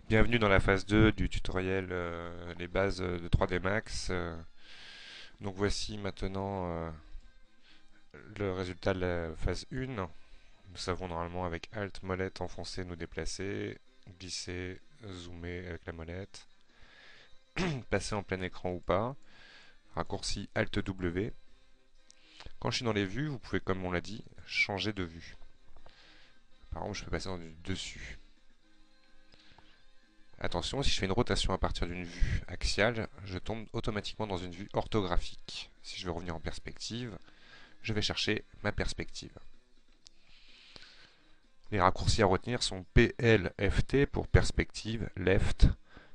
Bienvenue dans la phase 2 du tutoriel les bases de 3D Max. Donc voici maintenant le résultat de la phase 1. Nous savons normalement avec Alt molette enfoncer nous déplacer, glisser, zoomer avec la molette, passer en plein écran ou pas, raccourci Alt W. Quand je suis dans les vues, vous pouvez, comme on l'a dit, changer de vue. Par exemple, je peux passer dans du dessus. Attention, si je fais une rotation à partir d'une vue axiale, je tombe automatiquement dans une vue orthographique. Si je veux revenir en perspective, je vais chercher ma perspective. Les raccourcis à retenir sont PLFT pour perspective, left,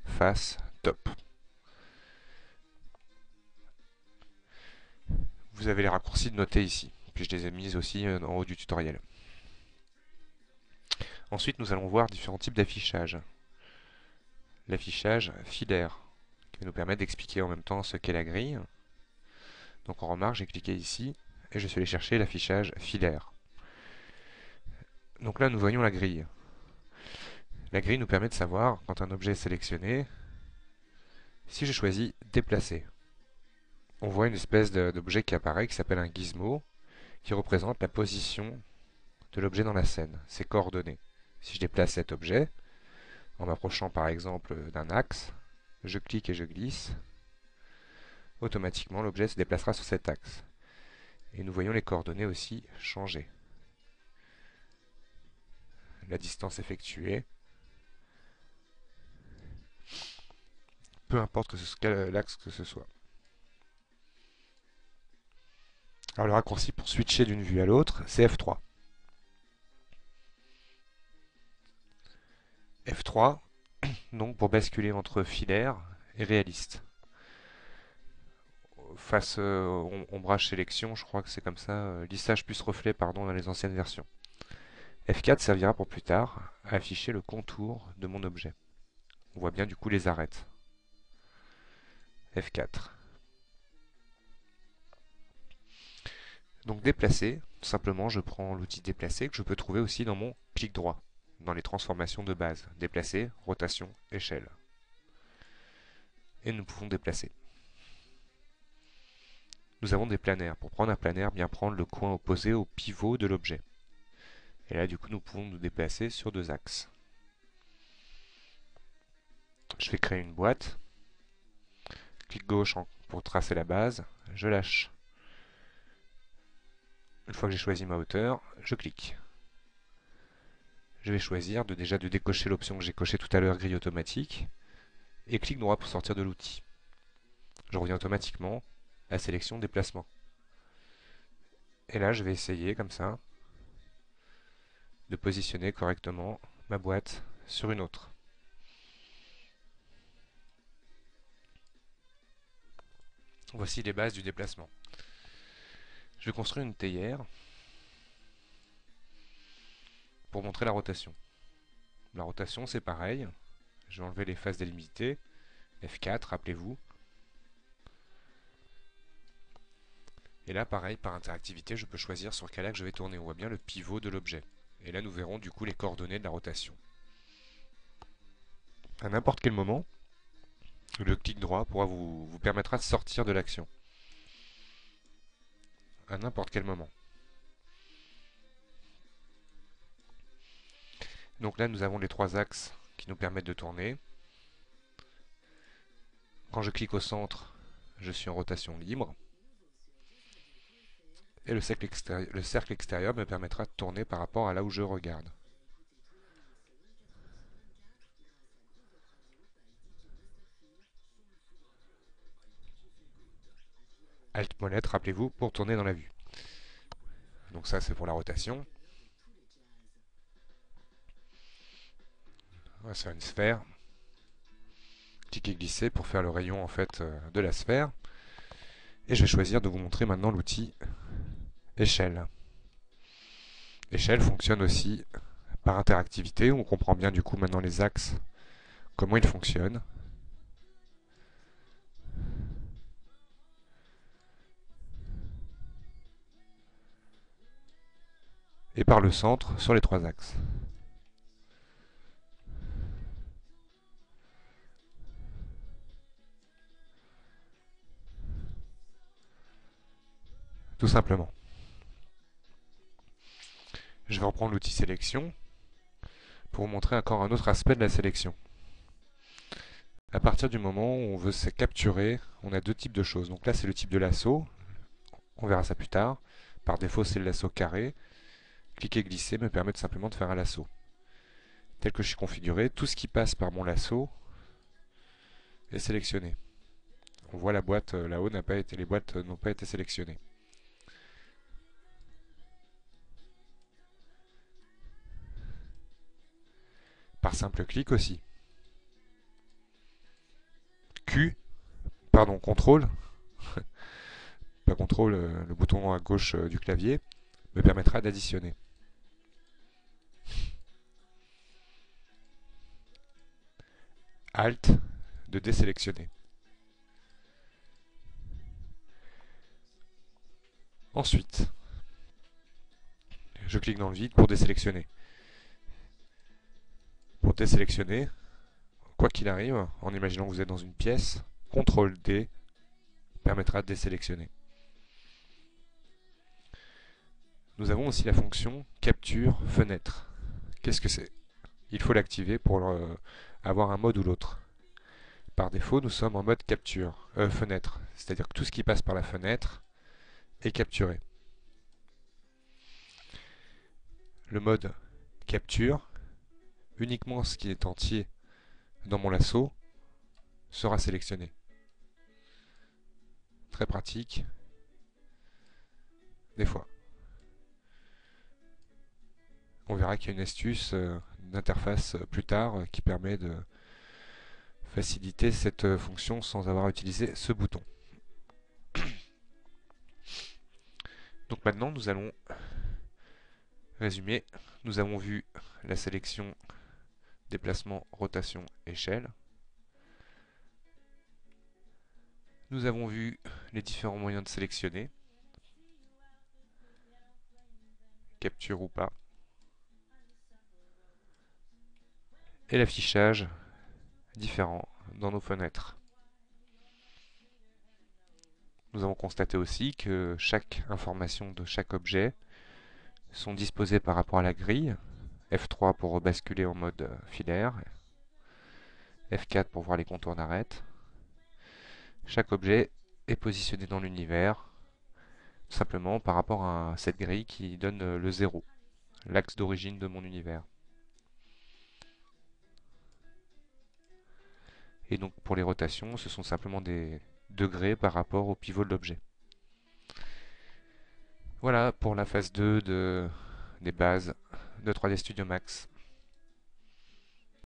face, top. Vous avez les raccourcis notés ici, puis je les ai mis aussi en haut du tutoriel. Ensuite, nous allons voir différents types d'affichage. L'affichage filaire, qui va nous permettre d'expliquer en même temps ce qu'est la grille. Donc on remarque, j'ai cliqué ici, et je suis allé chercher l'affichage filaire. Donc là, nous voyons la grille. La grille nous permet de savoir, quand un objet est sélectionné, si je choisis déplacer. On voit une espèce d'objet qui apparaît, qui s'appelle un gizmo, qui représente la position de l'objet dans la scène, ses coordonnées. Si je déplace cet objet, en m'approchant par exemple d'un axe, je clique et je glisse, automatiquement l'objet se déplacera sur cet axe. Et nous voyons les coordonnées aussi changer. La distance effectuée, peu importe l'axe que ce soit. Alors le raccourci pour switcher d'une vue à l'autre, c'est F3. F3, donc pour basculer entre filaire et réaliste. Face ombrage sélection, je crois que c'est comme ça, lissage plus reflet, pardon, dans les anciennes versions. F4 servira pour plus tard à afficher le contour de mon objet. On voit bien du coup les arêtes. F4. Donc déplacer, tout simplement je prends l'outil déplacer que je peux trouver aussi dans mon clic droit, dans les transformations de base. Déplacer, rotation, échelle. Et nous pouvons déplacer. Nous avons des planaires. Pour prendre un planaire, bien prendre le coin opposé au pivot de l'objet. Et là, du coup, nous pouvons nous déplacer sur deux axes. Je vais créer une boîte. Clic gauche pour tracer la base. Je lâche. Une fois que j'ai choisi ma hauteur, je clique. Je vais choisir déjà de décocher l'option que j'ai cochée tout à l'heure, grille automatique. Et clic droit pour sortir de l'outil. Je reviens automatiquement à la sélection déplacement. Et là, je vais essayer, comme ça, de positionner correctement ma boîte sur une autre. Voici les bases du déplacement. Je vais construire une théière pour montrer la rotation. La rotation, c'est pareil. Je vais enlever les faces délimitées. F4, rappelez-vous. Et là, pareil, par interactivité, je peux choisir sur quel axe je vais tourner. On voit bien le pivot de l'objet. Et là, nous verrons du coup les coordonnées de la rotation. À n'importe quel moment, le clic droit vous permettra de sortir de l'action. À n'importe quel moment. Donc là, nous avons les trois axes qui nous permettent de tourner. Quand je clique au centre, je suis en rotation libre. Et le cercle extérieur me permettra de tourner par rapport à là où je regarde. Alt molette, rappelez-vous, pour tourner dans la vue. Donc ça, c'est pour la rotation. On va faire une sphère. Cliquer glisser pour faire le rayon en fait de la sphère. Et je vais choisir de vous montrer maintenant l'outil échelle. Échelle fonctionne aussi par interactivité. On comprend bien du coup maintenant les axes, comment ils fonctionnent. Et par le centre sur les trois axes. tout simplement. Je vais reprendre l'outil sélection pour vous montrer encore un autre aspect de la sélection. À partir du moment où on veut se capturer, on a deux types de choses. Donc là, c'est le type de lasso. On verra ça plus tard. Par défaut, c'est le lasso carré. Cliquer glisser me permet tout simplement de faire un lasso. Tel que je suis configuré, tout ce qui passe par mon lasso est sélectionné. On voit la boîte là-haut, les boîtes n'ont pas été sélectionnées. Par simple clic aussi. CTRL, pas CTRL, le bouton à gauche du clavier, me permettra d'additionner. ALT, de désélectionner. Ensuite, je clique dans le vide pour désélectionner. Pour désélectionner, quoi qu'il arrive, en imaginant que vous êtes dans une pièce, CTRL D permettra de désélectionner. Nous avons aussi la fonction capture fenêtre. Qu'est-ce que c'est? Il faut l'activer pour avoir un mode ou l'autre. Par défaut, nous sommes en mode capture, fenêtre, c'est-à-dire que tout ce qui passe par la fenêtre est capturé. Le mode capture, uniquement ce qui est entier dans mon lasso sera sélectionné. Très pratique, des fois. On verra qu'il y a une astuce d'interface plus tard qui permet de faciliter cette fonction sans avoir à utiliser ce bouton. Donc maintenant, nous allons résumer. Nous avons vu la sélection, déplacement, rotation, échelle. Nous avons vu les différents moyens de sélectionner, capture ou pas, et l'affichage différent dans nos fenêtres. Nous avons constaté aussi que chaque information de chaque objet sont disposées par rapport à la grille. F3 pour rebasculer en mode filaire, F4 pour voir les contours d'arête. Chaque objet est positionné dans l'univers, simplement par rapport à cette grille qui donne le 0, l'axe d'origine de mon univers. Et donc pour les rotations, ce sont simplement des degrés par rapport au pivot de l'objet. Voilà pour la phase 2 des bases de 3D Studio Max.